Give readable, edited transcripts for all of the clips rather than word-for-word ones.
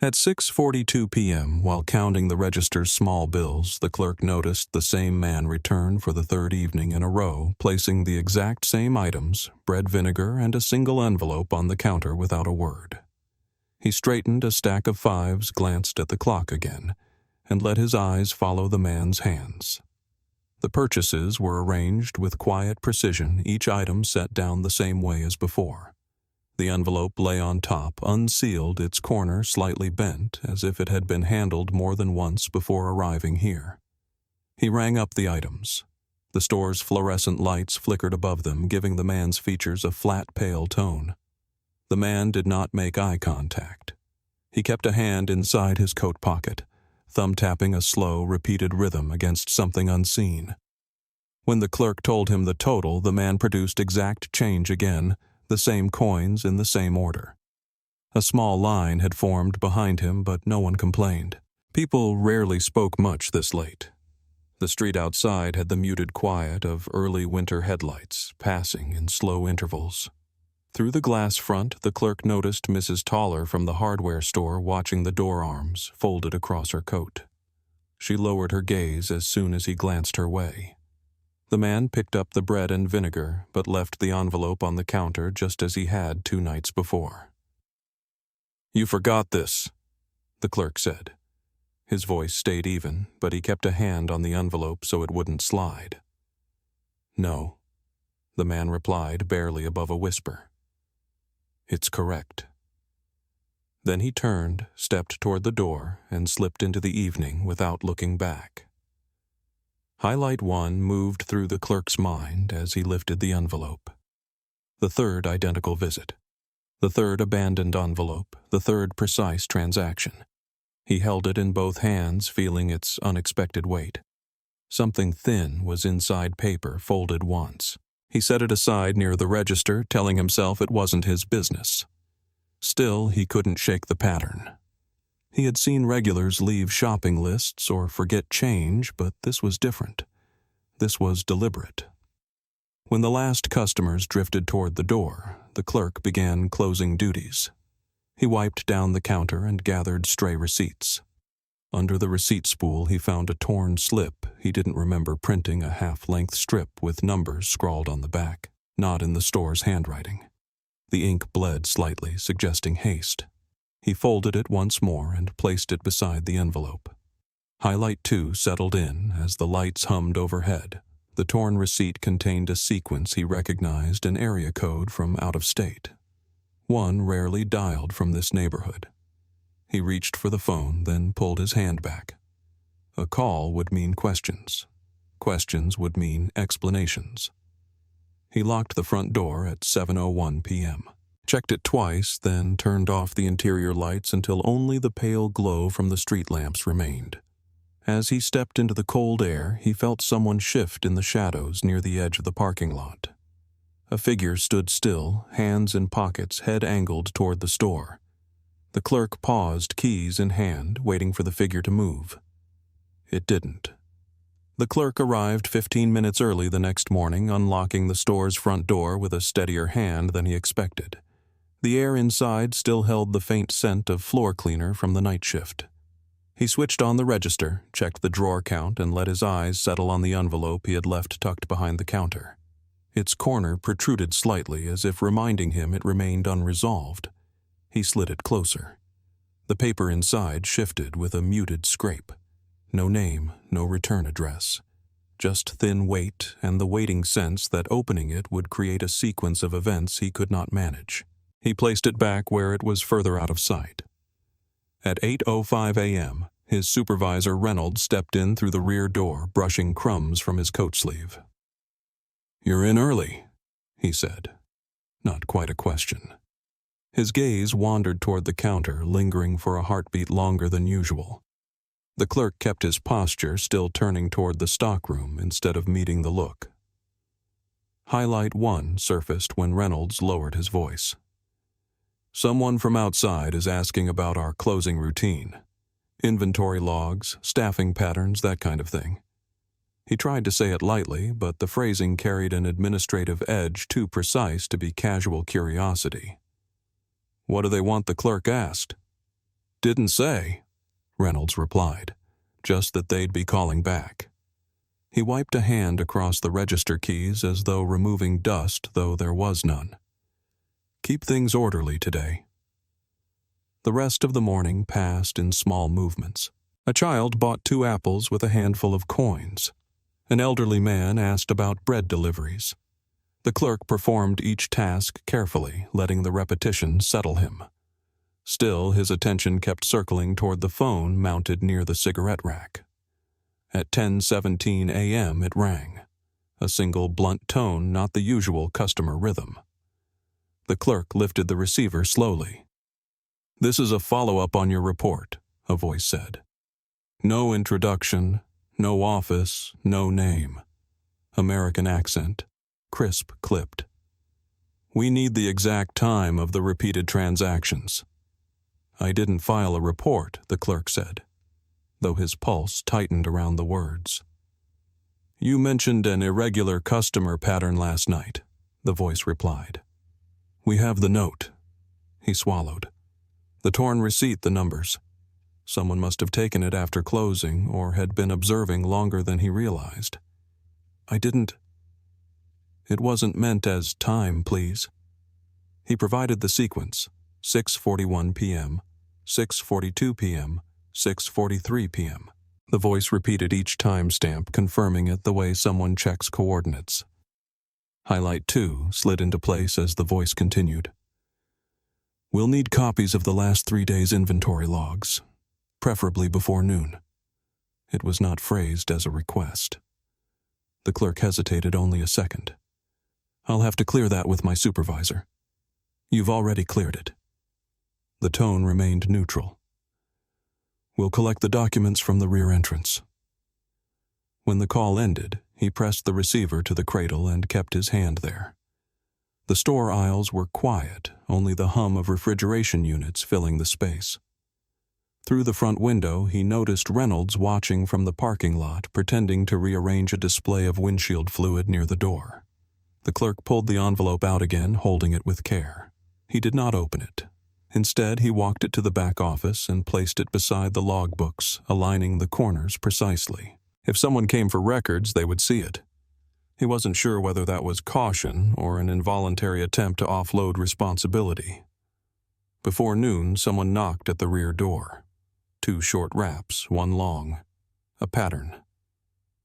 At 6:42 p.m., while counting the register's small bills, the clerk noticed the same man return for the third evening in a row, placing the exact same items, bread vinegar and a single envelope, on the counter without a word. He straightened a stack of fives, glanced at the clock again, and let his eyes follow the man's hands. The purchases were arranged with quiet precision, each item set down the same way as before. The envelope lay on top, unsealed, its corner slightly bent, as if it had been handled more than once before arriving here. He rang up the items. The store's fluorescent lights flickered above them, giving the man's features a flat, pale tone. The man did not make eye contact. He kept a hand inside his coat pocket, thumb-tapping a slow, repeated rhythm against something unseen. When the clerk told him the total, the man produced exact change again, the same coins in the same order. A small line had formed behind him, but no one complained. People rarely spoke much this late. The street outside had the muted quiet of early winter headlights, passing in slow intervals. Through the glass front, the clerk noticed Mrs. Toller from the hardware store watching the door arms folded across her coat. She lowered her gaze as soon as he glanced her way. The man picked up the bread and vinegar, but left the envelope on the counter just as he had 2 nights before. "You forgot this," the clerk said. His voice stayed even, but he kept a hand on the envelope so it wouldn't slide. "No," the man replied, barely above a whisper. "It's correct." Then he turned, stepped toward the door, and slipped into the evening without looking back. Highlight 1 moved through the clerk's mind as he lifted the envelope. The third identical visit. The third abandoned envelope. The third precise transaction. He held it in both hands, feeling its unexpected weight. Something thin was inside paper, folded once. He set it aside near the register, telling himself it wasn't his business. Still, he couldn't shake the pattern. He had seen regulars leave shopping lists or forget change, but this was different. This was deliberate. When the last customers drifted toward the door, the clerk began closing duties. He wiped down the counter and gathered stray receipts. Under the receipt spool, he found a torn slip. He didn't remember printing a half-length strip with numbers scrawled on the back, not in the store's handwriting. The ink bled slightly, suggesting haste. He folded it once more and placed it beside the envelope. Highlight 2 settled in as the lights hummed overhead. The torn receipt contained a sequence he recognized, an area code from out of state. One rarely dialed from this neighborhood. He reached for the phone, then pulled his hand back. A call would mean questions. Questions would mean explanations. He locked the front door at 7:01 p.m. Checked it twice, then turned off the interior lights until only the pale glow from the street lamps remained. As he stepped into the cold air, he felt someone shift in the shadows near the edge of the parking lot. A figure stood still, hands in pockets, head angled toward the store. The clerk paused, keys in hand, waiting for the figure to move. It didn't. The clerk arrived 15 minutes early the next morning, unlocking the store's front door with a steadier hand than he expected. The air inside still held the faint scent of floor cleaner from the night shift. He switched on the register, checked the drawer count, and let his eyes settle on the envelope he had left tucked behind the counter. Its corner protruded slightly, as if reminding him it remained unresolved. He slid it closer. The paper inside shifted with a muted scrape. No name, no return address. Just thin weight and the waiting sense that opening it would create a sequence of events he could not manage. He placed it back where it was further out of sight. At 8:05 a.m., his supervisor Reynolds stepped in through the rear door, brushing crumbs from his coat sleeve. "You're in early," he said. Not quite a question. His gaze wandered toward the counter, lingering for a heartbeat longer than usual. The clerk kept his posture, still turning toward the stockroom instead of meeting the look. Highlight 1 surfaced when Reynolds lowered his voice. "Someone from outside is asking about our closing routine. Inventory logs, staffing patterns, that kind of thing." He tried to say it lightly, but the phrasing carried an administrative edge too precise to be casual curiosity. "What do they want?" the clerk asked. Didn't say, Reynolds replied, just that they'd be calling back. He wiped a hand across the register keys as though removing dust, though there was none. Keep things orderly today. The rest of the morning passed in small movements. A child bought 2 apples with a handful of coins. An elderly man asked about bread deliveries. The clerk performed each task carefully, letting the repetition settle him. Still, his attention kept circling toward the phone mounted near the cigarette rack. At 10:17 a.m. it rang, a single blunt tone, not the usual customer rhythm. The clerk lifted the receiver slowly. "This is a follow-up on your report," a voice said. No introduction, no office, no name. American accent, crisp clipped. "We need the exact time of the repeated transactions." "I didn't file a report," the clerk said, though his pulse tightened around the words. "You mentioned an irregular customer pattern last night," the voice replied. "We have the note." He swallowed. The torn receipt, the numbers. Someone must have taken it after closing or had been observing longer than he realized. "I didn't. It wasn't meant as time, please." He provided the sequence: 6:41 p.m., 6:42 p.m., 6:43 p.m. The voice repeated each timestamp, confirming it the way someone checks coordinates. Highlight 2 slid into place as the voice continued. "We'll need copies of the last 3 days' inventory logs, preferably before noon." It was not phrased as a request. The clerk hesitated only a second. "I'll have to clear that with my supervisor." "You've already cleared it." The tone remained neutral. "We'll collect the documents from the rear entrance." When the call ended, he pressed the receiver to the cradle and kept his hand there. The store aisles were quiet, only the hum of refrigeration units filling the space. Through the front window, he noticed Reynolds watching from the parking lot, pretending to rearrange a display of windshield fluid near the door. The clerk pulled the envelope out again, holding it with care. He did not open it. Instead, he walked it to the back office and placed it beside the logbooks, aligning the corners precisely. If someone came for records, they would see it. He wasn't sure whether that was caution or an involuntary attempt to offload responsibility. Before noon, someone knocked at the rear door. 2 short raps, 1 long. A pattern.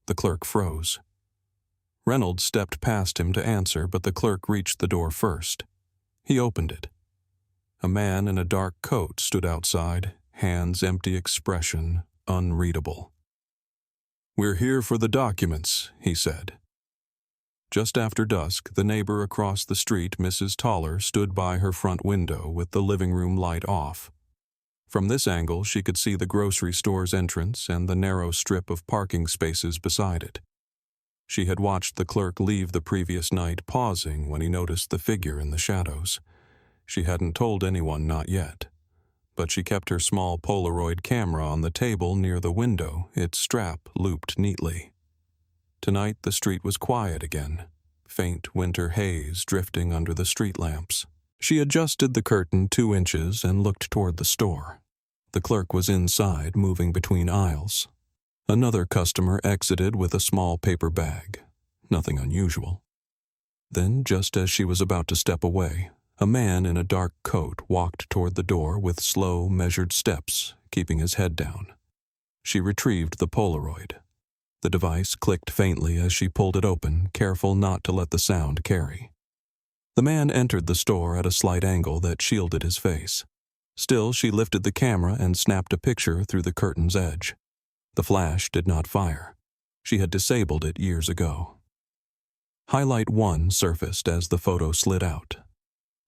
The clerk froze. Reynolds stepped past him to answer, but the clerk reached the door first. He opened it. A man in a dark coat stood outside, hands empty, expression unreadable. "We're here for the documents," he said. Just after dusk, the neighbor across the street, Mrs. Toller, stood by her front window with the living room light off. From this angle, she could see the grocery store's entrance and the narrow strip of parking spaces beside it. She had watched the clerk leave the previous night, pausing when he noticed the figure in the shadows. She hadn't told anyone, not yet, but she kept her small Polaroid camera on the table near the window, its strap looped neatly. Tonight the street was quiet again, faint winter haze drifting under the street lamps. She adjusted the curtain 2 inches and looked toward the store. The clerk was inside, moving between aisles. Another customer exited with a small paper bag. Nothing unusual. Then, just as she was about to step away, a man in a dark coat walked toward the door with slow, measured steps, keeping his head down. She retrieved the Polaroid. The device clicked faintly as she pulled it open, careful not to let the sound carry. The man entered the store at a slight angle that shielded his face. Still, she lifted the camera and snapped a picture through the curtain's edge. The flash did not fire. She had disabled it years ago. Highlight 1 surfaced as the photo slid out.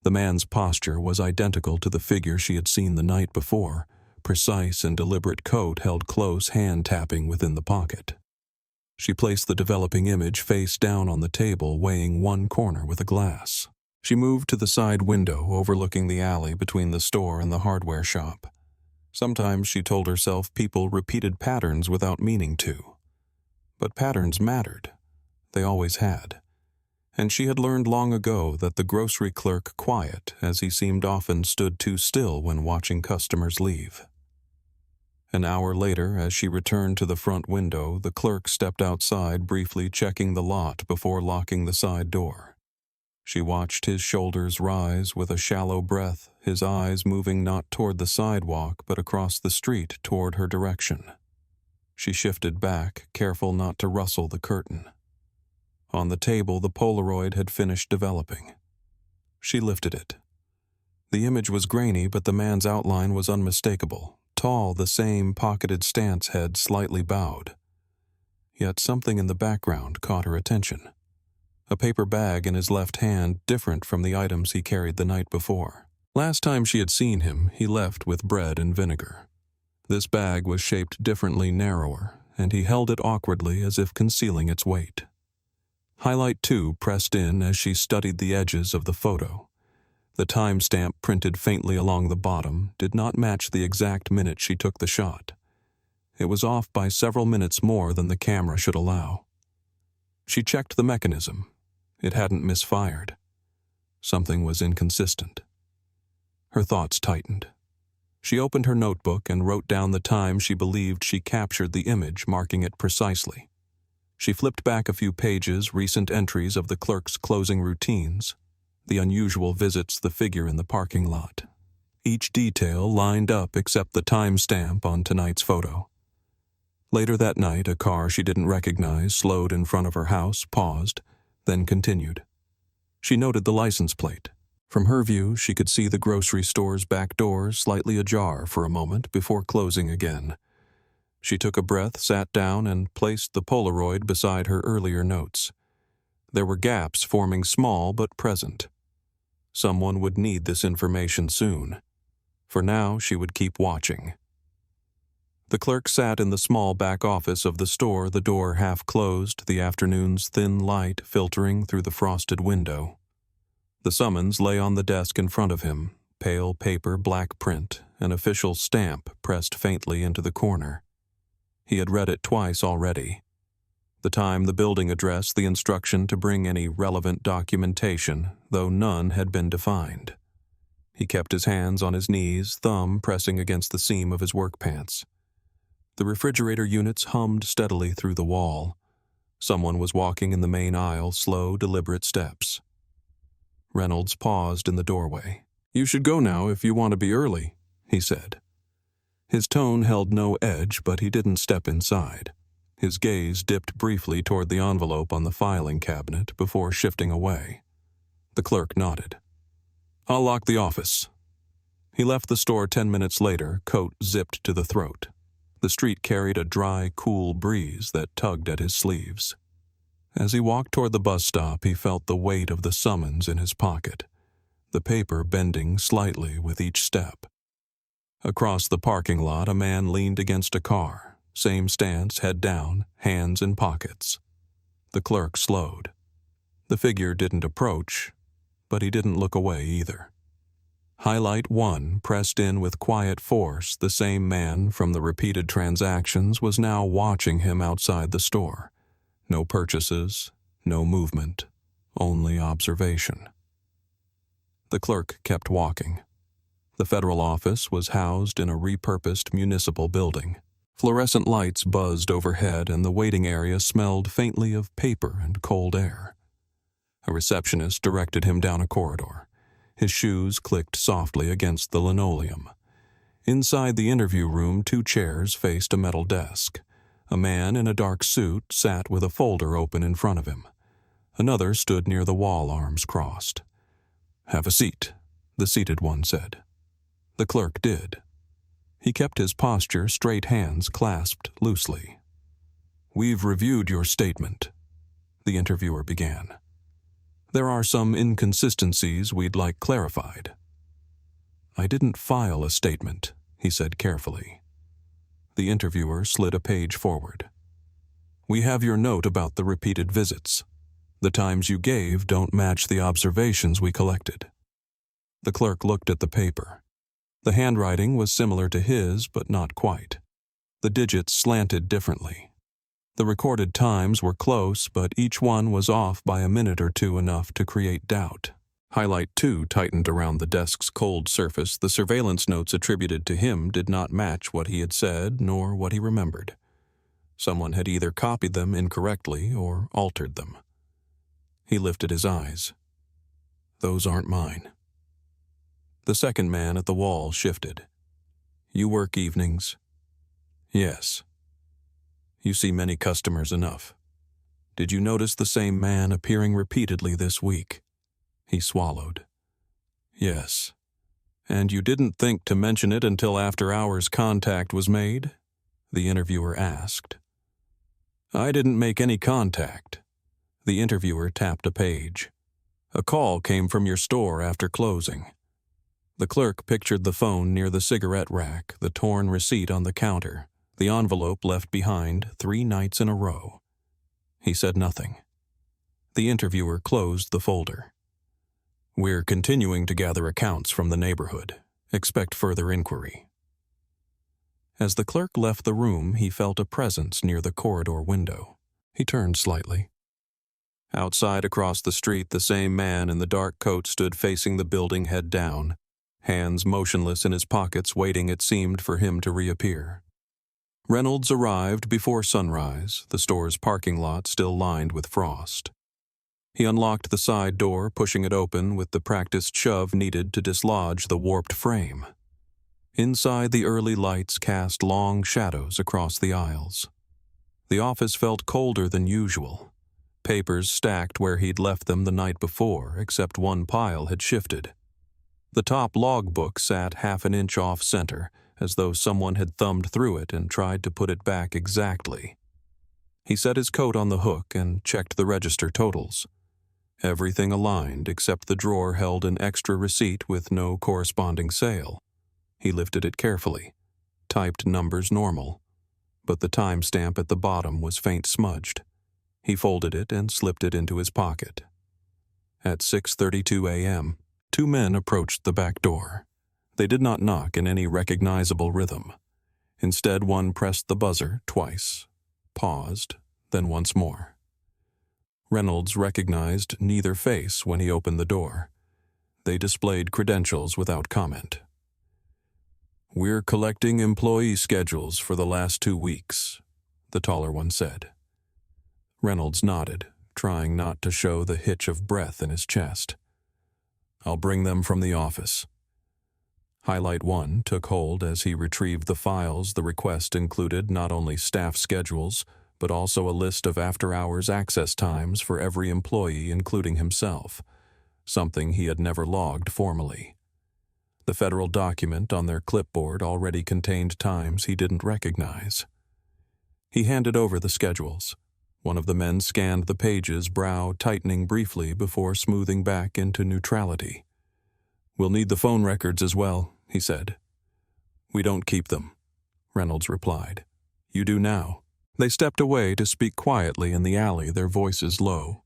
The man's posture was identical to the figure she had seen the night before, precise and deliberate coat held close, hand tapping within the pocket. She placed the developing image face down on the table, weighing one corner with a glass. She moved to the side window overlooking the alley between the store and the hardware shop. Sometimes, she told herself, people repeated patterns without meaning to. But patterns mattered. They always had. And she had learned long ago that the grocery clerk, quiet as he seemed often, stood too still when watching customers leave. An hour later, as she returned to the front window, the clerk stepped outside, briefly checking the lot before locking the side door. She watched his shoulders rise with a shallow breath, his eyes moving not toward the sidewalk but across the street toward her direction. She shifted back, careful not to rustle the curtain. On the table, the Polaroid had finished developing. She lifted it. The image was grainy, but the man's outline was unmistakable. Tall, the same pocketed stance head slightly bowed. Yet something in the background caught her attention. A paper bag in his left hand, different from the items he carried the night before. Last time she had seen him, he left with bread and vinegar. This bag was shaped differently, narrower, and he held it awkwardly as if concealing its weight. Highlight 2 pressed in as she studied the edges of the photo. The timestamp printed faintly along the bottom did not match the exact minute she took the shot. It was off by several minutes more than the camera should allow. She checked the mechanism. It hadn't misfired. Something was inconsistent. Her thoughts tightened. She opened her notebook and wrote down the time she believed she captured the image, marking it precisely. She flipped back a few pages, recent entries of the clerk's closing routines, the unusual visits, the figure in the parking lot. Each detail lined up except the timestamp on tonight's photo. Later that night, a car she didn't recognize slowed in front of her house, paused, then continued. She noted the license plate. From her view, she could see the grocery store's back door slightly ajar for a moment before closing again. She took a breath, sat down, and placed the Polaroid beside her earlier notes. There were gaps forming small but present. Someone would need this information soon. For now, she would keep watching. The clerk sat in the small back office of the store, the door half closed, the afternoon's thin light filtering through the frosted window. The summons lay on the desk in front of him, pale paper, black print, an official stamp pressed faintly into the corner. He had read it twice already. The time, the building address, the instruction to bring any relevant documentation, though none had been defined. He kept his hands on his knees, thumb pressing against the seam of his work pants. The refrigerator units hummed steadily through the wall. Someone was walking in the main aisle, slow, deliberate steps. Reynolds paused in the doorway. "You should go now if you want to be early," he said. His tone held no edge, but he didn't step inside. His gaze dipped briefly toward the envelope on the filing cabinet before shifting away. The clerk nodded. "I'll lock the office." He left the store 10 minutes later, coat zipped to the throat. The street carried a dry, cool breeze that tugged at his sleeves. As he walked toward the bus stop, he felt the weight of the summons in his pocket, the paper bending slightly with each step. Across the parking lot, a man leaned against a car, same stance, head down, hands in pockets. The clerk slowed. The figure didn't approach, but he didn't look away either. Highlight 1 pressed in with quiet force. The same man from the repeated transactions was now watching him outside the store. No purchases, no movement, only observation. The clerk kept walking. The federal office was housed in a repurposed municipal building. Fluorescent lights buzzed overhead, and the waiting area smelled faintly of paper and cold air. A receptionist directed him down a corridor. His shoes clicked softly against the linoleum. Inside the interview room, 2 chairs faced a metal desk. A man in a dark suit sat with a folder open in front of him. Another stood near the wall, arms crossed. "Have a seat," the seated one said. The clerk did. He kept his posture, straight hands clasped loosely. "We've reviewed your statement," the interviewer began. "There are some inconsistencies we'd like clarified." "I didn't file a statement," he said carefully. The interviewer slid a page forward. "We have your note about the repeated visits. The times you gave don't match the observations we collected." The clerk looked at the paper. The handwriting was similar to his, but not quite. The digits slanted differently. The recorded times were close, but each one was off by a minute or two, enough to create doubt. Highlight 2 tightened around the desk's cold surface. The surveillance notes attributed to him did not match what he had said nor what he remembered. Someone had either copied them incorrectly or altered them. He lifted his eyes. Those aren't mine. The second man at the wall shifted. You work evenings? Yes. You see many customers enough. Did you notice the same man appearing repeatedly this week? He swallowed. Yes. And you didn't think to mention it until after hours contact was made? The interviewer asked. I didn't make any contact. The interviewer tapped a page. A call came from your store after closing. The clerk pictured the phone near the cigarette rack, the torn receipt on the counter, the envelope left behind 3 nights in a row. He said nothing. The interviewer closed the folder. We're continuing to gather accounts from the neighborhood. Expect further inquiry. As the clerk left the room, he felt a presence near the corridor window. He turned slightly. Outside across the street, the same man in the dark coat stood facing the building head down, hands motionless in his pockets, waiting, it seemed, for him to reappear. Reynolds arrived before sunrise, the store's parking lot still lined with frost. He unlocked the side door, pushing it open with the practiced shove needed to dislodge the warped frame. Inside, the early lights cast long shadows across the aisles. The office felt colder than usual. Papers stacked where he'd left them the night before, except one pile had shifted. The top logbook sat half an inch off center, as though someone had thumbed through it and tried to put it back exactly. He set his coat on the hook and checked the register totals. Everything aligned except the drawer held an extra receipt with no corresponding sale. He lifted it carefully, typed numbers normal, but the timestamp at the bottom was faint smudged. He folded it and slipped it into his pocket. At 6:32 a.m., 2 men approached the back door. They did not knock in any recognizable rhythm. Instead, one pressed the buzzer twice, paused, then once more. Reynolds recognized neither face when he opened the door. They displayed credentials without comment. We're collecting employee schedules for the last 2 weeks, the taller one said. Reynolds nodded, trying not to show the hitch of breath in his chest. I'll bring them from the office. Highlight 1 took hold as he retrieved the files. The request included not only staff schedules, but also a list of after-hours access times for every employee, including himself, something he had never logged formally. The federal document on their clipboard already contained times he didn't recognize. He handed over the schedules. One of the men scanned the pages, brow tightening briefly before smoothing back into neutrality. We'll need the phone records as well, he said. We don't keep them, Reynolds replied. You do now. They stepped away to speak quietly in the alley, their voices low.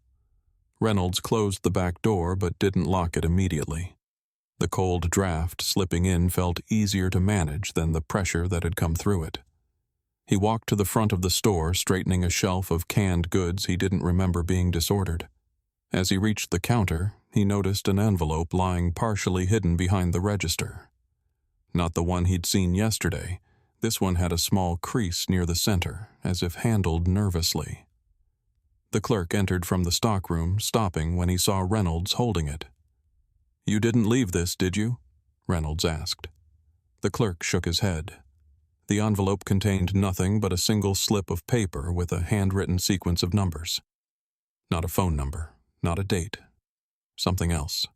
Reynolds closed the back door but didn't lock it immediately. The cold draft slipping in felt easier to manage than the pressure that had come through it. He walked to the front of the store, straightening a shelf of canned goods he didn't remember being disordered. As he reached the counter, he noticed an envelope lying partially hidden behind the register. Not the one he'd seen yesterday. This one had a small crease near the center, as if handled nervously. The clerk entered from the stockroom, stopping when he saw Reynolds holding it. You didn't leave this, did you? Reynolds asked. The clerk shook his head. The envelope contained nothing but a single slip of paper with a handwritten sequence of numbers. Not a phone number, not a date. Something else.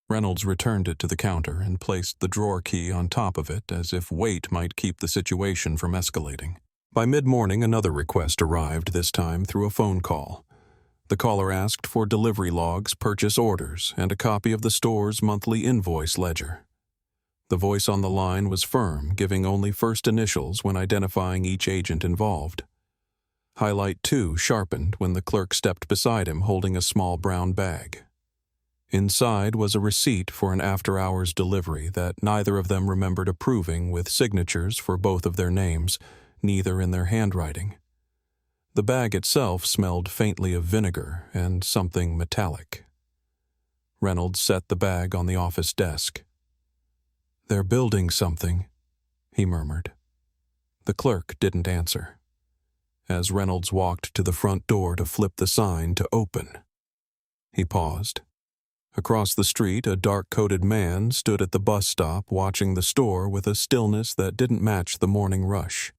Reynolds returned it to the counter and placed the drawer key on top of it as if weight might keep the situation from escalating. By mid-morning, another request arrived, this time through a phone call. The caller asked for delivery logs, purchase orders, and a copy of the store's monthly invoice ledger. The voice on the line was firm, giving only first initials when identifying each agent involved. Highlight 2 sharpened when the clerk stepped beside him holding a small brown bag. Inside was a receipt for an after-hours delivery that neither of them remembered approving, with signatures for both of their names, neither in their handwriting. The bag itself smelled faintly of vinegar and something metallic. Reynolds set the bag on the office desk. "They're building something," he murmured. The clerk didn't answer. As Reynolds walked to the front door to flip the sign to open, he paused. Across the street, a dark-coated man stood at the bus stop watching the store with a stillness that didn't match the morning rush.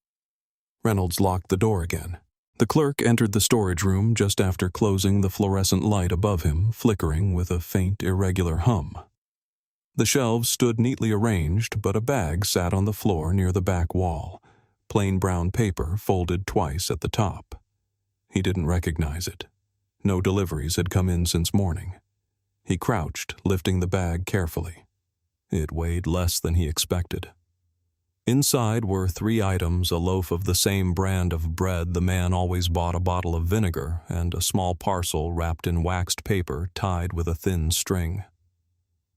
Reynolds locked the door again. The clerk entered the storage room just after closing the fluorescent light above him, flickering with a faint, irregular hum. The shelves stood neatly arranged, but a bag sat on the floor near the back wall, plain brown paper folded twice at the top. He didn't recognize it. No deliveries had come in since morning. He crouched, lifting the bag carefully. It weighed less than he expected. Inside were 3 items: a loaf of the same brand of bread the man always bought, a bottle of vinegar, and a small parcel wrapped in waxed paper tied with a thin string.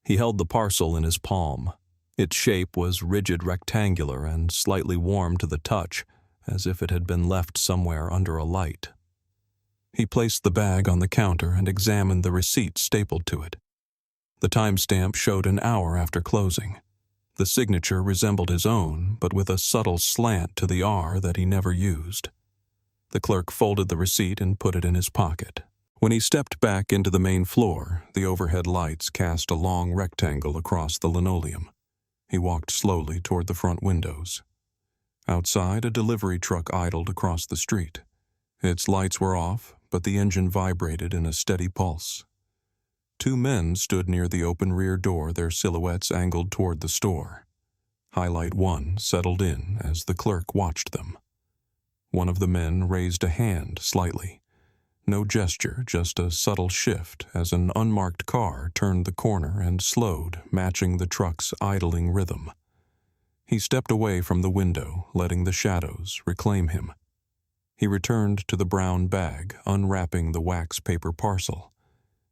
He held the parcel in his palm. Its shape was rigid rectangular and slightly warm to the touch, as if it had been left somewhere under a light. He placed the bag on the counter and examined the receipt stapled to it. The timestamp showed an hour after closing. The signature resembled his own, but with a subtle slant to the R that he never used. The clerk folded the receipt and put it in his pocket. When he stepped back into the main floor, the overhead lights cast a long rectangle across the linoleum. He walked slowly toward the front windows. Outside, a delivery truck idled across the street. Its lights were off, but the engine vibrated in a steady pulse. 2 men stood near the open rear door, their silhouettes angled toward the store. Highlight 1 settled in as the clerk watched them. One of the men raised a hand slightly. No gesture, just a subtle shift as an unmarked car turned the corner and slowed, matching the truck's idling rhythm. He stepped away from the window, letting the shadows reclaim him. He returned to the brown bag, unwrapping the wax paper parcel.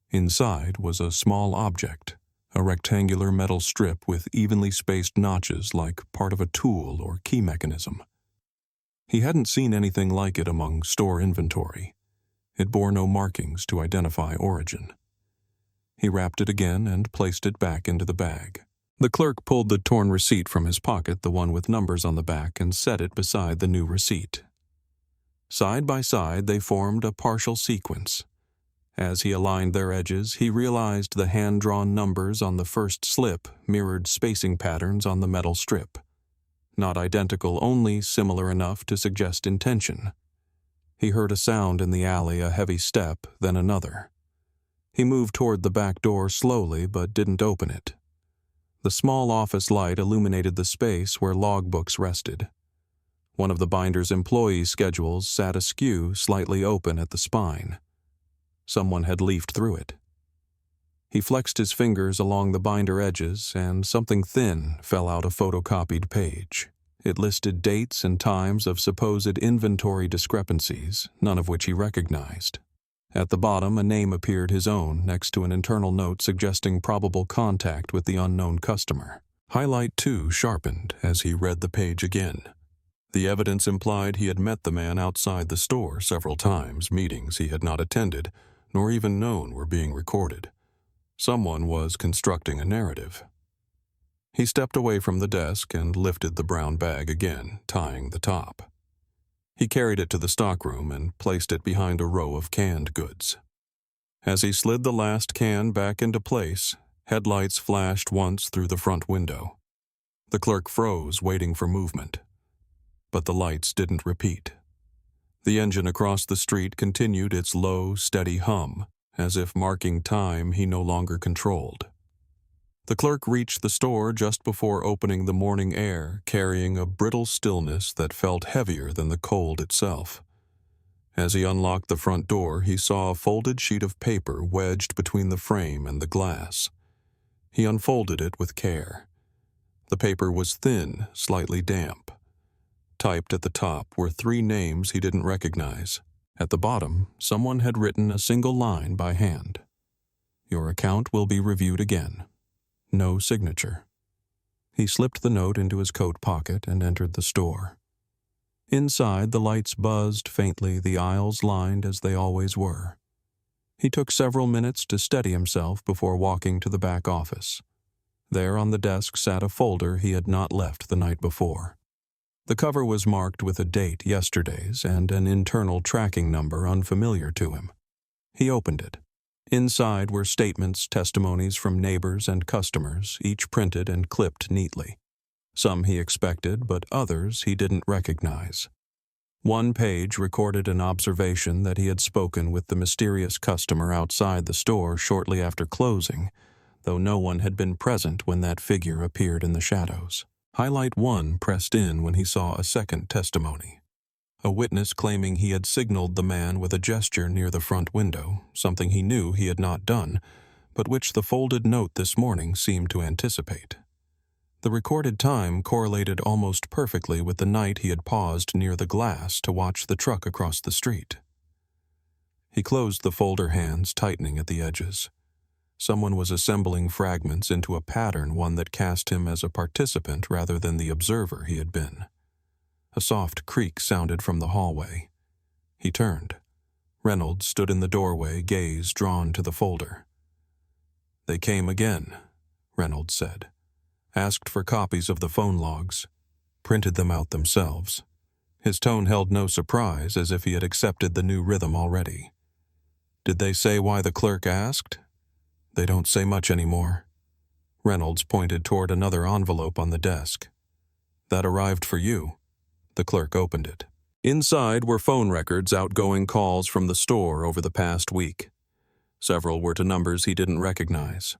Inside was a small object, a rectangular metal strip with evenly spaced notches like part of a tool or key mechanism. He hadn't seen anything like it among store inventory. It bore no markings to identify origin. He wrapped it again and placed it back into the bag. The clerk pulled the torn receipt from his pocket, the one with numbers on the back, and set it beside the new receipt. Side by side, they formed a partial sequence. As he aligned their edges, he realized the hand-drawn numbers on the first slip mirrored spacing patterns on the metal strip. Not identical, only similar enough to suggest intention. He heard a sound in the alley, a heavy step, then another. He moved toward the back door slowly, but didn't open it. The small office light illuminated the space where logbooks rested. One of the binder's employee schedules sat askew, slightly open at the spine. Someone had leafed through it. He flexed his fingers along the binder edges, and something thin fell out a photocopied page. It listed dates and times of supposed inventory discrepancies, none of which he recognized. At the bottom, a name appeared, his own, next to an internal note suggesting probable contact with the unknown customer. Highlight 2 sharpened as he read the page again. The evidence implied he had met the man outside the store several times, meetings he had not attended, nor even known were being recorded. Someone was constructing a narrative. He stepped away from the desk and lifted the brown bag again, tying the top. He carried it to the stockroom and placed it behind a row of canned goods. As he slid the last can back into place, headlights flashed once through the front window. The clerk froze, waiting for movement. But the lights didn't repeat. The engine across the street continued its low, steady hum, as if marking time he no longer controlled. The clerk reached the store just before opening the morning air, carrying a brittle stillness that felt heavier than the cold itself. As he unlocked the front door, he saw a folded sheet of paper wedged between the frame and the glass. He unfolded it with care. The paper was thin, slightly damp. Typed at the top were 3 names he didn't recognize. At the bottom, someone had written a single line by hand. "Your account will be reviewed again." No signature. He slipped the note into his coat pocket and entered the store. Inside, the lights buzzed faintly, the aisles lined as they always were. He took several minutes to steady himself before walking to the back office. There on the desk sat a folder he had not left the night before. The cover was marked with a date yesterday's and an internal tracking number unfamiliar to him. He opened it. Inside were statements, testimonies from neighbors and customers, each printed and clipped neatly. Some he expected, but others he didn't recognize. One page recorded an observation that he had spoken with the mysterious customer outside the store shortly after closing, though no one had been present when that figure appeared in the shadows. Highlight 1 pressed in when he saw a second testimony. A witness claiming he had signaled the man with a gesture near the front window, something he knew he had not done, but which the folded note this morning seemed to anticipate. The recorded time correlated almost perfectly with the night he had paused near the glass to watch the truck across the street. He closed the folder hands, tightening at the edges. Someone was assembling fragments into a pattern, one that cast him as a participant rather than the observer he had been. A soft creak sounded from the hallway. He turned. Reynolds stood in the doorway, gaze drawn to the folder. "They came again," Reynolds said. "Asked for copies of the phone logs. Printed them out themselves." His tone held no surprise, as if he had accepted the new rhythm already. "Did they say why the clerk asked?" "They don't say much anymore." Reynolds pointed toward another envelope on the desk. "That arrived for you." The clerk opened it. Inside were phone records, outgoing calls from the store over the past week. Several were to numbers he didn't recognize.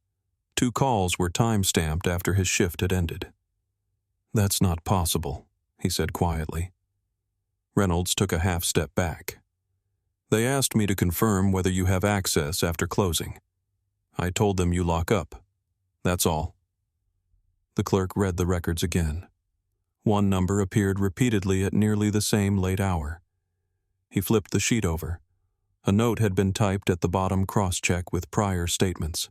2 calls were time-stamped after his shift had ended. "That's not possible," he said quietly. Reynolds took a half-step back. "They asked me to confirm whether you have access after closing. I told them you lock up. That's all." The clerk read the records again. One number appeared repeatedly at nearly the same late hour. He flipped the sheet over. A note had been typed at the bottom cross-check with prior statements.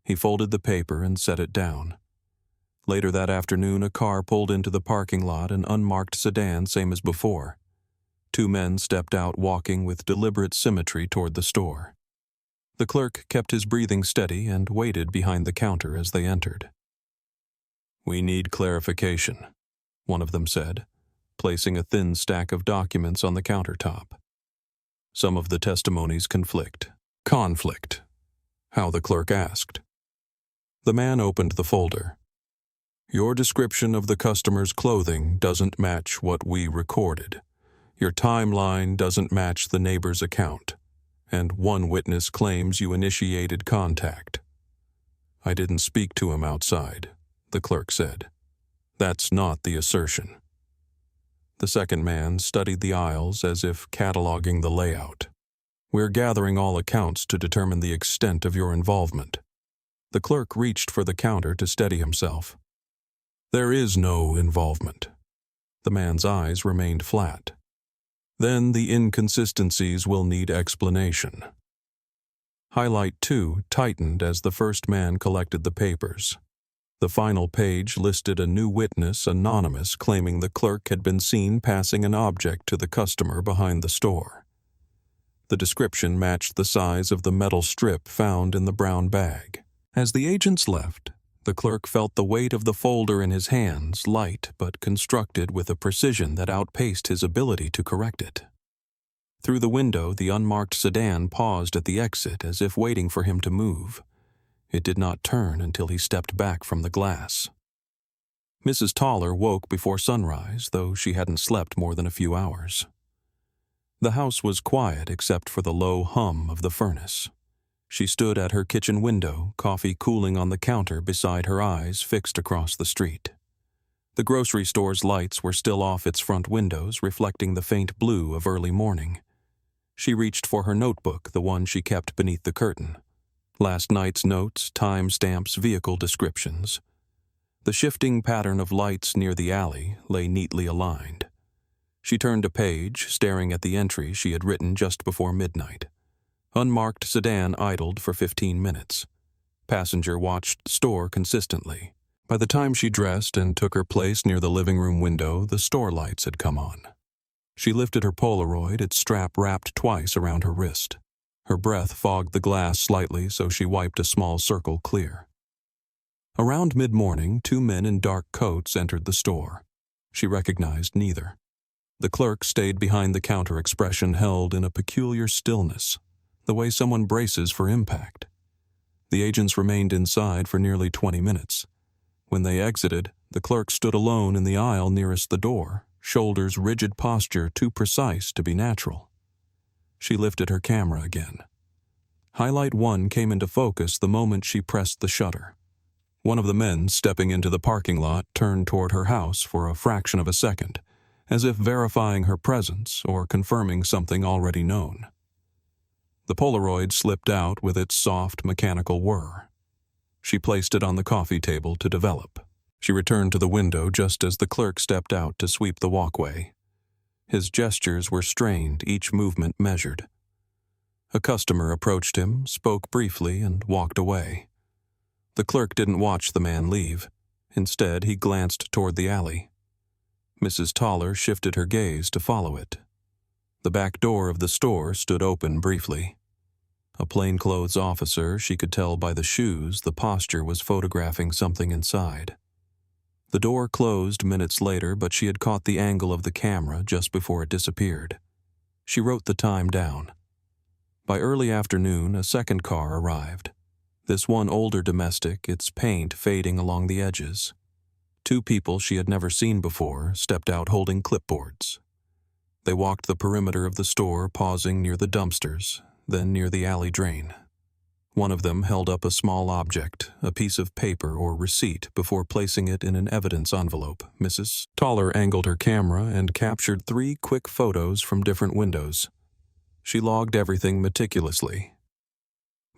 He folded the paper and set it down. Later that afternoon, a car pulled into the parking lot, an unmarked sedan, same as before. 2 men stepped out, walking with deliberate symmetry toward the store. The clerk kept his breathing steady and waited behind the counter as they entered. "We need clarification," one of them said, placing a thin stack of documents on the countertop. "Some of the testimonies conflict." "Conflict?" How the clerk asked. The man opened the folder. "Your description of the customer's clothing doesn't match what we recorded. Your timeline doesn't match the neighbor's account. And one witness claims you initiated contact." "I didn't speak to him outside," the clerk said. "That's not the assertion." The second man studied the aisles as if cataloging the layout. "We're gathering all accounts to determine the extent of your involvement." The clerk reached for the counter to steady himself. "There is no involvement." The man's eyes remained flat. "Then the inconsistencies will need explanation." Highlight 2 tightened as the first man collected the papers. The final page listed a new witness, anonymous, claiming the clerk had been seen passing an object to the customer behind the store. The description matched the size of the metal strip found in the brown bag. As the agents left, the clerk felt the weight of the folder in his hands, light but constructed with a precision that outpaced his ability to correct it. Through the window, the unmarked sedan paused at the exit as if waiting for him to move. It did not turn until he stepped back from the glass. Mrs. Toller woke before sunrise, though she hadn't slept more than a few hours. The house was quiet except for the low hum of the furnace. She stood at her kitchen window, coffee cooling on the counter beside her, eyes fixed across the street. The grocery store's lights were still off its front windows, reflecting the faint blue of early morning. She reached for her notebook, the one she kept beneath the curtain. Last night's notes, time stamps, vehicle descriptions. The shifting pattern of lights near the alley lay neatly aligned. She turned a page, staring at the entry she had written just before midnight. Unmarked sedan idled for 15 minutes. Passenger watched store consistently. By the time she dressed and took her place near the living room window, the store lights had come on. She lifted her Polaroid, its strap wrapped twice around her wrist. Her breath fogged the glass slightly, so she wiped a small circle clear. Around mid-morning, 2 men in dark coats entered the store. She recognized neither. The clerk stayed behind the counter, expression held in a peculiar stillness, the way someone braces for impact. The agents remained inside for nearly 20 minutes. When they exited, the clerk stood alone in the aisle nearest the door, shoulders rigid, posture too precise to be natural. She lifted her camera again. Highlight 1 came into focus the moment she pressed the shutter. One of the men stepping into the parking lot turned toward her house for a fraction of a second, as if verifying her presence or confirming something already known. The Polaroid slipped out with its soft, mechanical whir. She placed it on the coffee table to develop. She returned to the window just as the clerk stepped out to sweep the walkway. His gestures were strained, each movement measured. A customer approached him, spoke briefly, and walked away. The clerk didn't watch the man leave. Instead, he glanced toward the alley. Mrs. Toller shifted her gaze to follow it. The back door of the store stood open briefly. A plainclothes officer, she could tell by the shoes, the posture was photographing something inside. The door closed minutes later, but she had caught the angle of the camera just before it disappeared. She wrote the time down. By early afternoon, a second car arrived. This one older domestic, its paint fading along the edges. 2 people she had never seen before stepped out holding clipboards. They walked the perimeter of the store, pausing near the dumpsters, then near the alley drain. One of them held up a small object, a piece of paper or receipt, before placing it in an evidence envelope. Mrs. Toller angled her camera and captured 3 quick photos from different windows. She logged everything meticulously.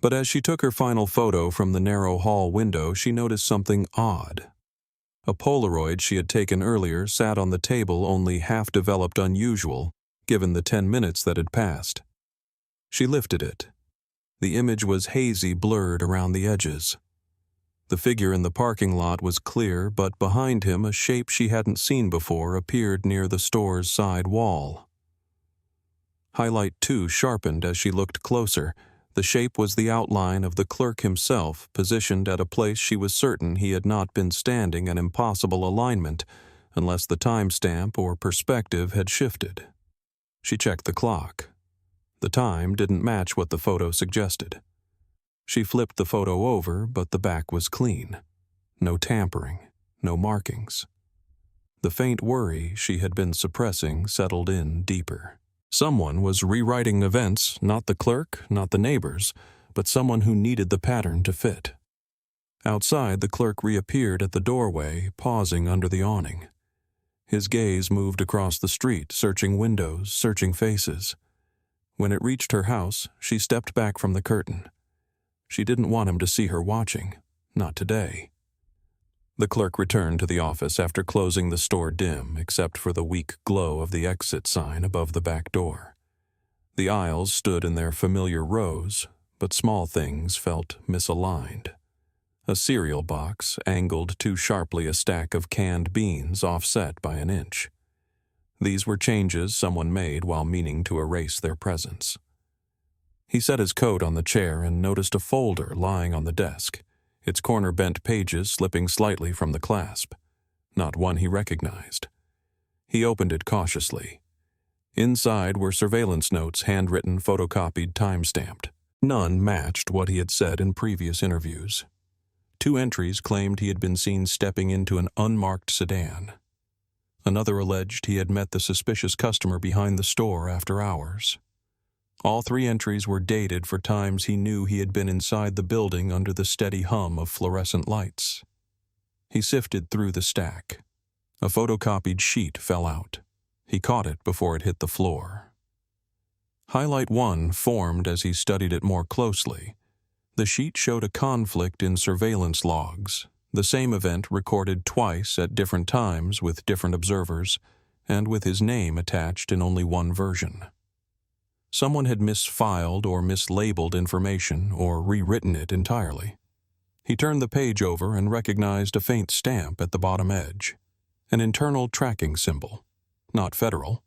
But as she took her final photo from the narrow hall window, she noticed something odd. A Polaroid she had taken earlier sat on the table, only half developed, unusual, given the 10 minutes that had passed. She lifted it. The image was hazy, blurred around the edges. The figure in the parking lot was clear, but behind him a shape she hadn't seen before appeared near the store's side wall. Highlight 2 sharpened as she looked closer. The shape was the outline of the clerk himself, positioned at a place she was certain he had not been standing, an impossible alignment, unless the timestamp or perspective had shifted. She checked the clock. The time didn't match what the photo suggested. She flipped the photo over, but the back was clean. No tampering, no markings. The faint worry she had been suppressing settled in deeper. Someone was rewriting events, not the clerk, not the neighbors, but someone who needed the pattern to fit. Outside, the clerk reappeared at the doorway, pausing under the awning. His gaze moved across the street, searching windows, searching faces. When it reached her house, she stepped back from the curtain. She didn't want him to see her watching, not today. The clerk returned to the office after closing the store dim, except for the weak glow of the exit sign above the back door. The aisles stood in their familiar rows, but small things felt misaligned. A cereal box angled too sharply, a stack of canned beans offset by an inch. These were changes someone made while meaning to erase their presence. He set his coat on the chair and noticed a folder lying on the desk, its corner-bent pages slipping slightly from the clasp, not one he recognized. He opened it cautiously. Inside were surveillance notes, handwritten, photocopied, time-stamped. None matched what he had said in previous interviews. 2 entries claimed he had been seen stepping into an unmarked sedan. Another alleged he had met the suspicious customer behind the store after hours. All 3 entries were dated for times he knew he had been inside the building under the steady hum of fluorescent lights. He sifted through the stack. A photocopied sheet fell out. He caught it before it hit the floor. Highlight 1 formed as he studied it more closely. The sheet showed a conflict in surveillance logs, the same event recorded twice at different times with different observers, and with his name attached in only one version. Someone had misfiled or mislabeled information or rewritten it entirely. He turned the page over and recognized a faint stamp at the bottom edge, an internal tracking symbol, not federal.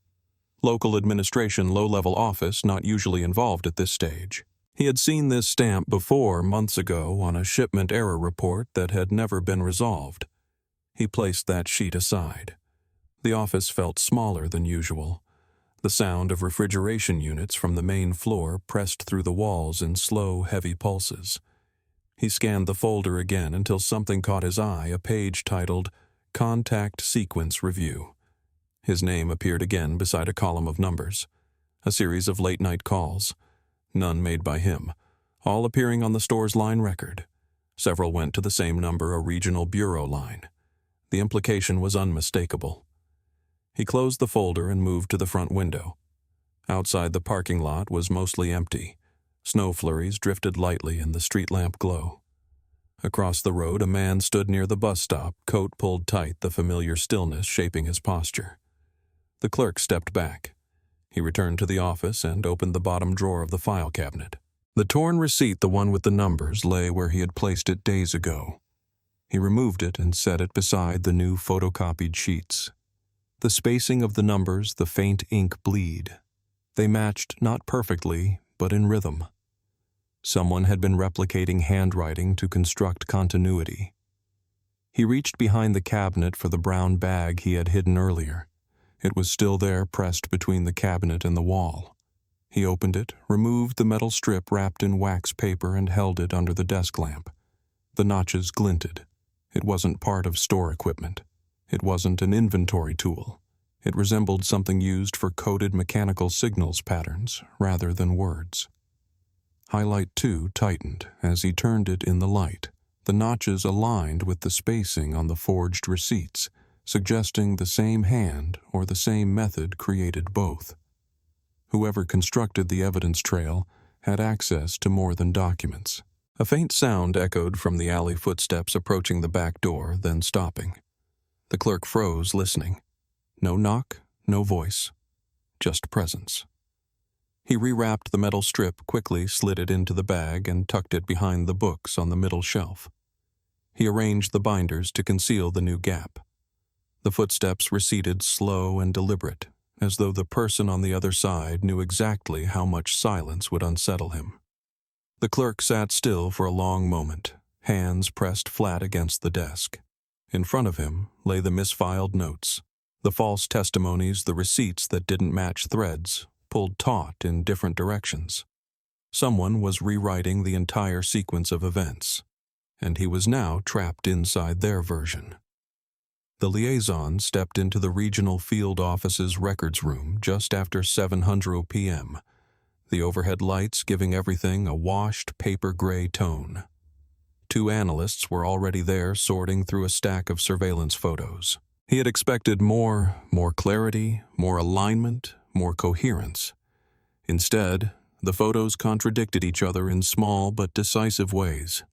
Local administration, low-level office not usually involved at this stage. He had seen this stamp before months ago on a shipment error report that had never been resolved. He placed that sheet aside. The office felt smaller than usual. The sound of refrigeration units from the main floor pressed through the walls in slow, heavy pulses. He scanned the folder again until something caught his eye, a page titled Contact Sequence Review. His name appeared again beside a column of numbers. A series of late-night calls, none made by him, all appearing on the store's line record. Several went to the same number, a regional bureau line. The implication was unmistakable. He closed the folder and moved to the front window. Outside, the parking lot was mostly empty. Snow flurries drifted lightly in the street lamp glow. Across the road, a man stood near the bus stop, coat pulled tight, the familiar stillness shaping his posture. The clerk stepped back. He returned to the office and opened the bottom drawer of the file cabinet. The torn receipt, the one with the numbers, lay where he had placed it days ago. He removed it and set it beside the new photocopied sheets. The spacing of the numbers, the faint ink bleed. They matched not perfectly, but in rhythm. Someone had been replicating handwriting to construct continuity. He reached behind the cabinet for the brown bag he had hidden earlier. It was still there, pressed between the cabinet and the wall. He opened it, removed the metal strip wrapped in wax paper, and held it under the desk lamp. The notches glinted. It wasn't part of store equipment. It wasn't an inventory tool. It resembled something used for coded mechanical signals patterns rather than words. Highlight 2 tightened as he turned it in the light. The notches aligned with the spacing on the forged receipts, suggesting the same hand or the same method created both. Whoever constructed the evidence trail had access to more than documents. A faint sound echoed from the alley, footsteps approaching the back door, then stopping. The clerk froze, listening. No knock, no voice, just presence. He rewrapped the metal strip quickly, slid it into the bag, and tucked it behind the books on the middle shelf. He arranged the binders to conceal the new gap. The footsteps receded, slow and deliberate, as though the person on the other side knew exactly how much silence would unsettle him. The clerk sat still for a long moment, hands pressed flat against the desk. In front of him lay the misfiled notes, the false testimonies, the receipts that didn't match threads, pulled taut in different directions. Someone was rewriting the entire sequence of events, and he was now trapped inside their version. The liaison stepped into the regional field office's records room just after 7:00 p.m., the overhead lights giving everything a washed paper-gray tone. 2 analysts were already there, sorting through a stack of surveillance photos. He had expected more clarity, more alignment, more coherence. Instead, the photos contradicted each other in small but decisive ways.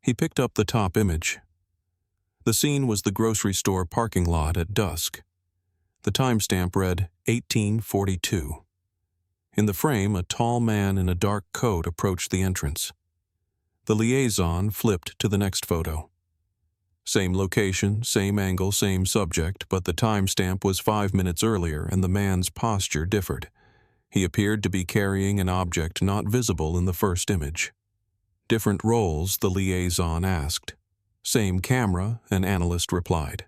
He picked up the top image. The scene was the grocery store parking lot at dusk. The timestamp read 1842. In the frame, a tall man in a dark coat approached the entrance. The liaison flipped to the next photo. Same location, same angle, same subject, but the timestamp was 5 minutes earlier and the man's posture differed. He appeared to be carrying an object not visible in the first image. Different roles, the liaison asked. Same camera, an analyst replied.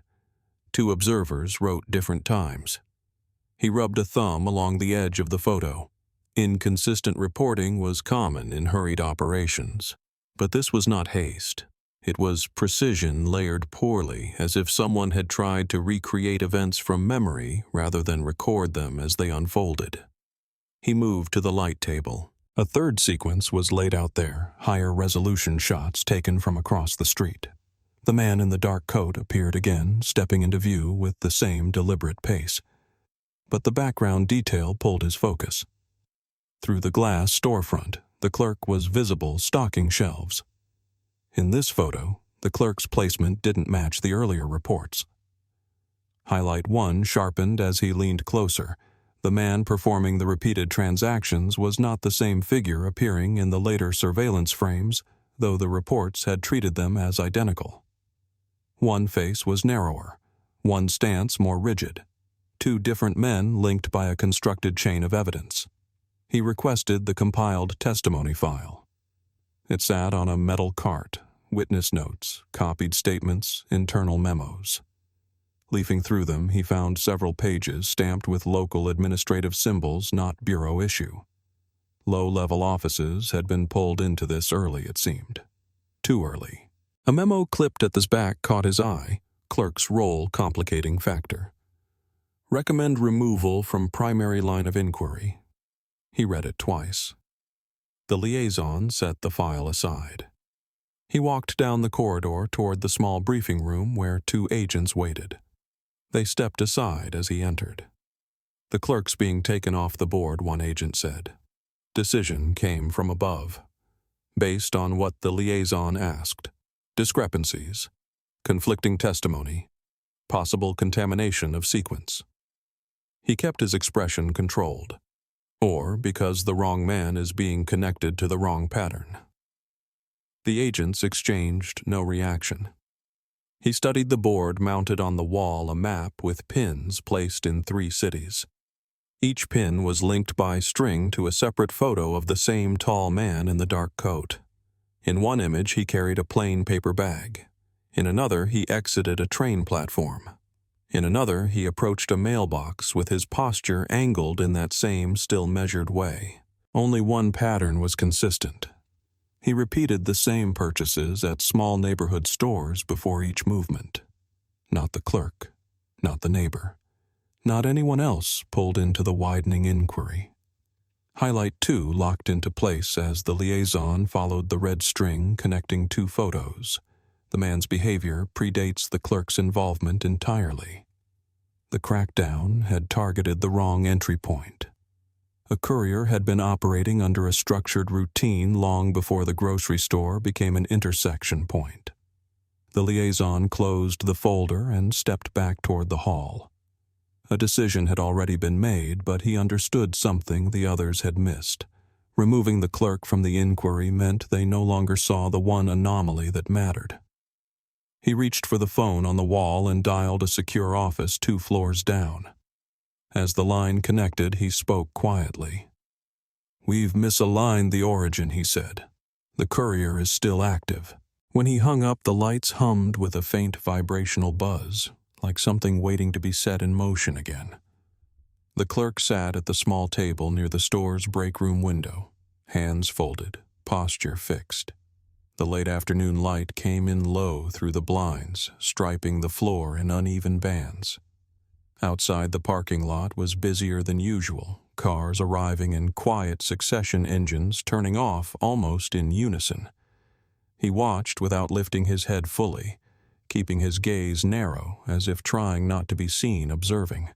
2 observers wrote different times. He rubbed a thumb along the edge of the photo. Inconsistent reporting was common in hurried operations. But this was not haste. It was precision layered poorly, as if someone had tried to recreate events from memory rather than record them as they unfolded. He moved to the light table. A third sequence was laid out there, higher resolution shots taken from across the street. The man in the dark coat appeared again, stepping into view with the same deliberate pace. But the background detail pulled his focus. Through the glass storefront, the clerk was visible stocking shelves. In this photo, the clerk's placement didn't match the earlier reports. Highlight 1 sharpened as he leaned closer. The man performing the repeated transactions was not the same figure appearing in the later surveillance frames, though the reports had treated them as identical. One face was narrower, one stance more rigid. 2 different men linked by a constructed chain of evidence. He requested the compiled testimony file. It sat on a metal cart, witness notes, copied statements, internal memos. Leafing through them, he found several pages stamped with local administrative symbols not bureau issue. Low-level offices had been pulled into this early, it seemed. Too early. A memo clipped at the back caught his eye, clerk's role complicating factor. Recommend removal from primary line of inquiry. He read it twice. The liaison set the file aside. He walked down the corridor toward the small briefing room where 2 agents waited. They stepped aside as he entered. The clerk's being taken off the board, one agent said. Decision came from above, based on what the liaison asked. Discrepancies, conflicting testimony, possible contamination of sequence. He kept his expression controlled, or because the wrong man is being connected to the wrong pattern. The agents exchanged no reaction. He studied the board mounted on the wall, a map with pins placed in 3 cities. Each pin was linked by string to a separate photo of the same tall man in the dark coat. In one image, he carried a plain paper bag. In another, he exited a train platform. In another, he approached a mailbox with his posture angled in that same still measured way. Only one pattern was consistent. He repeated the same purchases at small neighborhood stores before each movement. Not the clerk, not the neighbor, not anyone else pulled into the widening inquiry. Highlight 2 locked into place as the liaison followed the red string connecting 2 photos. The man's behavior predates the clerk's involvement entirely. The crackdown had targeted the wrong entry point. A courier had been operating under a structured routine long before the grocery store became an intersection point. The liaison closed the folder and stepped back toward the hall. A decision had already been made, but he understood something the others had missed. Removing the clerk from the inquiry meant they no longer saw the one anomaly that mattered. He reached for the phone on the wall and dialed a secure office 2 floors down. As the line connected, he spoke quietly. "We've misaligned the origin," he said. "The courier is still active." When he hung up, the lights hummed with a faint vibrational buzz, like something waiting to be set in motion again. The clerk sat at the small table near the store's break room window, hands folded, posture fixed. The late afternoon light came in low through the blinds, striping the floor in uneven bands. Outside the parking lot was busier than usual, cars arriving in quiet succession, engines turning off almost in unison. He watched without lifting his head fully, keeping his gaze narrow as if trying not to be seen observing.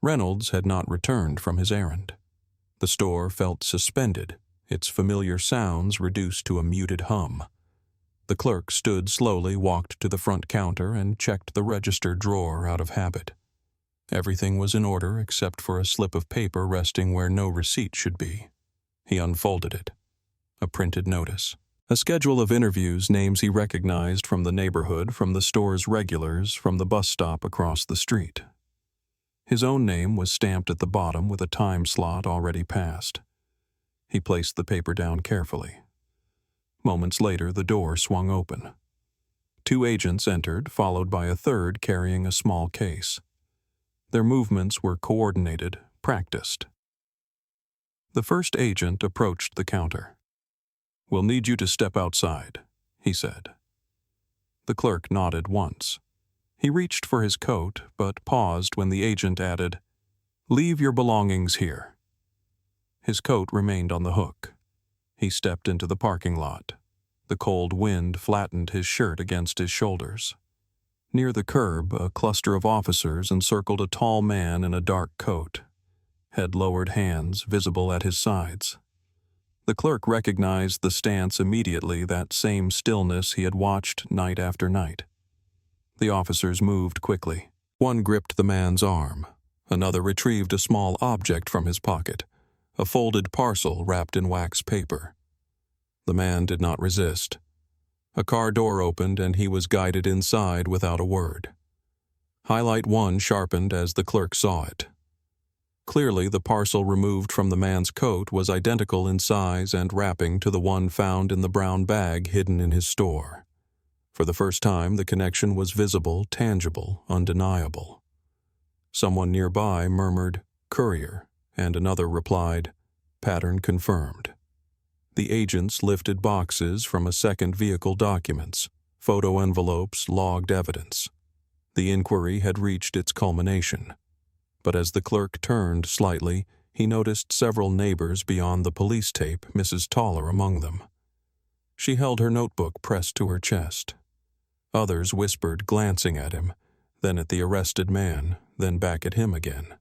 Reynolds had not returned from his errand. The store felt suspended, its familiar sounds reduced to a muted hum. The clerk stood slowly, walked to the front counter, and checked the register drawer out of habit. Everything was in order except for a slip of paper resting where no receipt should be. He unfolded it. A printed notice. A schedule of interviews, names he recognized from the neighborhood, from the store's regulars, from the bus stop across the street. His own name was stamped at the bottom with a time slot already passed. He placed the paper down carefully. Moments later, the door swung open. 2 agents entered, followed by a third carrying a small case. Their movements were coordinated, practiced. The first agent approached the counter. "We'll need you to step outside," he said. The clerk nodded once. He reached for his coat, but paused when the agent added, "Leave your belongings here." His coat remained on the hook. He stepped into the parking lot. The cold wind flattened his shirt against his shoulders. Near the curb, a cluster of officers encircled a tall man in a dark coat, head lowered, hands visible at his sides. The clerk recognized the stance immediately, that same stillness he had watched night after night. The officers moved quickly. One gripped the man's arm. Another retrieved a small object from his pocket, a folded parcel wrapped in wax paper. The man did not resist. A car door opened and he was guided inside without a word. Highlight 1 sharpened as the clerk saw it. Clearly, the parcel removed from the man's coat was identical in size and wrapping to the one found in the brown bag hidden in his store. For the first time, the connection was visible, tangible, undeniable. Someone nearby murmured, "Courier," and another replied, "Pattern confirmed." The agents lifted boxes from a second vehicle documents, photo envelopes, logged evidence. The inquiry had reached its culmination. But as the clerk turned slightly, he noticed several neighbors beyond the police tape, Mrs. Toller among them. She held her notebook pressed to her chest. Others whispered, glancing at him, then at the arrested man, then back at him again.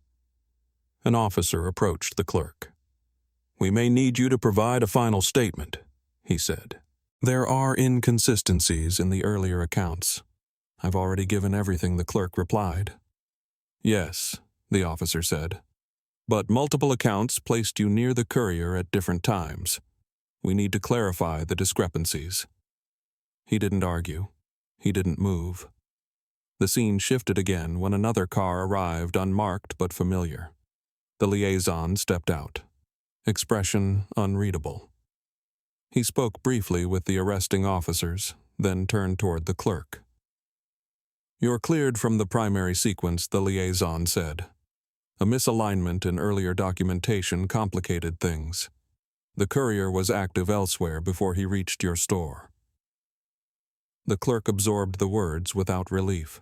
An officer approached the clerk. "We may need you to provide a final statement," he said. "There are inconsistencies in the earlier accounts. I've already given everything," the clerk replied. "Yes," the officer said, "but multiple accounts placed you near the courier at different times. We need to clarify the discrepancies." He didn't argue. He didn't move. The scene shifted again when another car arrived, unmarked but familiar. The liaison stepped out. Expression unreadable. He spoke briefly with the arresting officers, then turned toward the clerk. "You're cleared from the primary sequence," the liaison said. "A misalignment in earlier documentation complicated things. The courier was active elsewhere before he reached your store." The clerk absorbed the words without relief.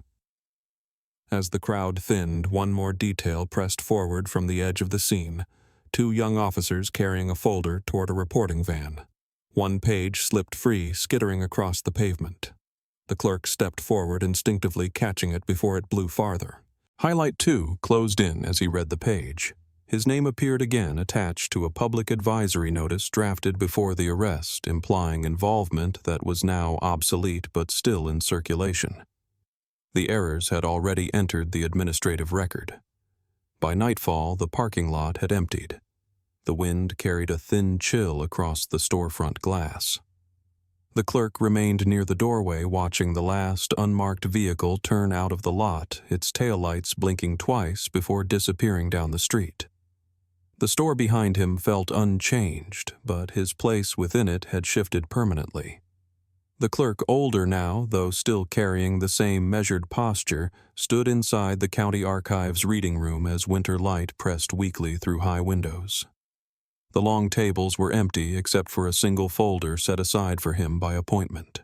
As the crowd thinned, one more detail pressed forward from the edge of the scene, two young officers carrying a folder toward a reporting van. One page slipped free, skittering across the pavement. The clerk stepped forward, instinctively catching it before it blew farther. Highlight 2 closed in as he read the page. His name appeared again attached to a public advisory notice drafted before the arrest, implying involvement that was now obsolete but still in circulation. The errors had already entered the administrative record. By nightfall, the parking lot had emptied. The wind carried a thin chill across the storefront glass. The clerk remained near the doorway, watching the last unmarked vehicle turn out of the lot, its taillights blinking twice before disappearing down the street. The store behind him felt unchanged, but his place within it had shifted permanently. The clerk, older now, though still carrying the same measured posture, stood inside the county archives reading room as winter light pressed weakly through high windows. The long tables were empty except for a single folder set aside for him by appointment.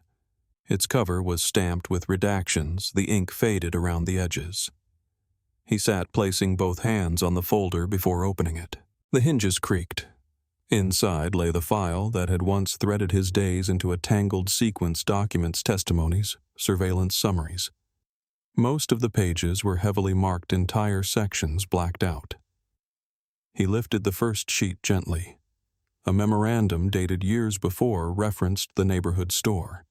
Its cover was stamped with redactions, the ink faded around the edges. He sat placing both hands on the folder before opening it. The hinges creaked. Inside lay the file that had once threaded his days into a tangled sequence: documents, testimonies, surveillance summaries. Most of the pages were heavily marked, entire sections blacked out. He lifted the first sheet gently. A memorandum dated years before referenced the neighborhood store.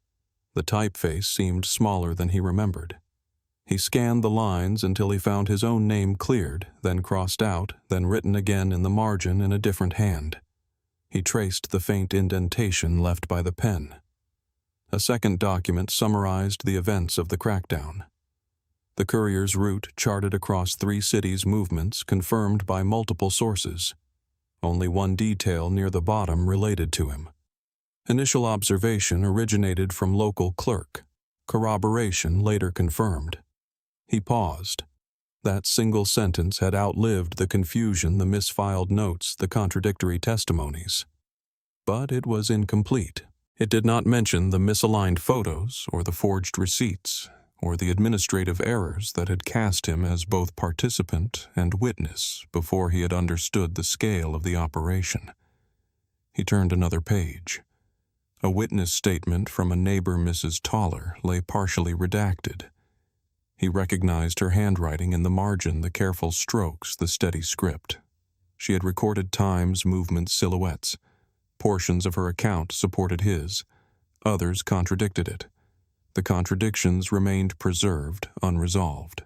The typeface seemed smaller than he remembered. He scanned the lines until he found his own name cleared, then crossed out, then written again in the margin in a different hand. He traced the faint indentation left by the pen. A second document summarized the events of the crackdown. The courier's route charted across 3 cities' movements, confirmed by multiple sources. Only one detail near the bottom related to him. Initial observation originated from local clerk. Corroboration later confirmed. He paused. That single sentence had outlived the confusion, the misfiled notes, the contradictory testimonies. But it was incomplete. It did not mention the misaligned photos or the forged receipts, or the administrative errors that had cast him as both participant and witness before he had understood the scale of the operation. He turned another page. A witness statement from a neighbor, Mrs. Toller, lay partially redacted. He recognized her handwriting in the margin, the careful strokes, the steady script. She had recorded times, movements, silhouettes. Portions of her account supported his. Others contradicted it. The contradictions remained preserved, unresolved.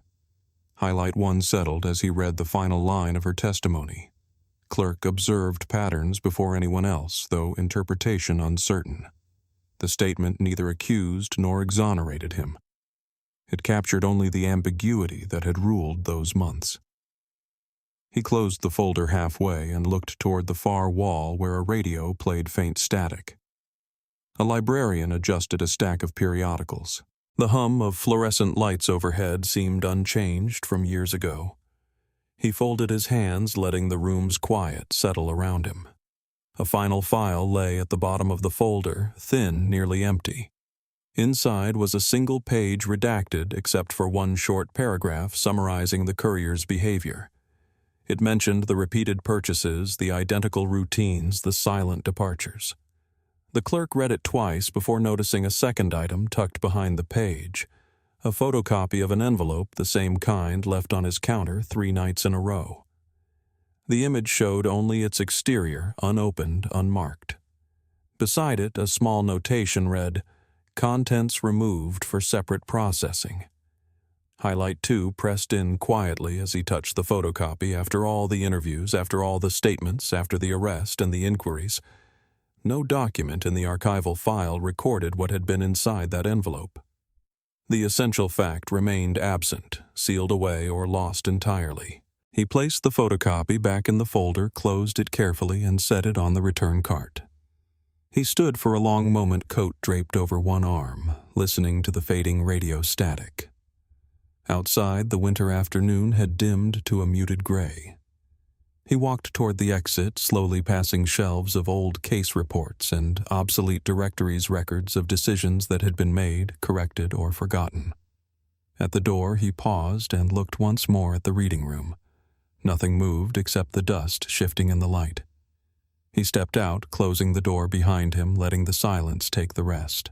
Highlight 1 settled as he read the final line of her testimony. Clerk observed patterns before anyone else, though interpretation uncertain. The statement neither accused nor exonerated him. It captured only the ambiguity that had ruled those months. He closed the folder halfway and looked toward the far wall where a radio played faint static. A librarian adjusted a stack of periodicals. The hum of fluorescent lights overhead seemed unchanged from years ago. He folded his hands, letting the room's quiet settle around him. A final file lay at the bottom of the folder, thin, nearly empty. Inside was a single page redacted except for one short paragraph summarizing the courier's behavior. It mentioned the repeated purchases, the identical routines, the silent departures. The clerk read it twice before noticing a second item tucked behind the page, a photocopy of an envelope the same kind left on his counter 3 nights in a row. The image showed only its exterior, unopened, unmarked. Beside it, a small notation read, "Contents removed for separate processing." Highlight 2 pressed in quietly as he touched the photocopy after all the interviews, after all the statements, after the arrest and the inquiries. No document in the archival file recorded what had been inside that envelope. The essential fact remained absent, sealed away, or lost entirely. He placed the photocopy back in the folder, closed it carefully, and set it on the return cart. He stood for a long moment, coat draped over one arm, listening to the fading radio static. Outside, the winter afternoon had dimmed to a muted gray. He walked toward the exit, slowly passing shelves of old case reports and obsolete directories records of decisions that had been made, corrected, or forgotten. At the door, he paused and looked once more at the reading room. Nothing moved except the dust shifting in the light. He stepped out, closing the door behind him, letting the silence take the rest.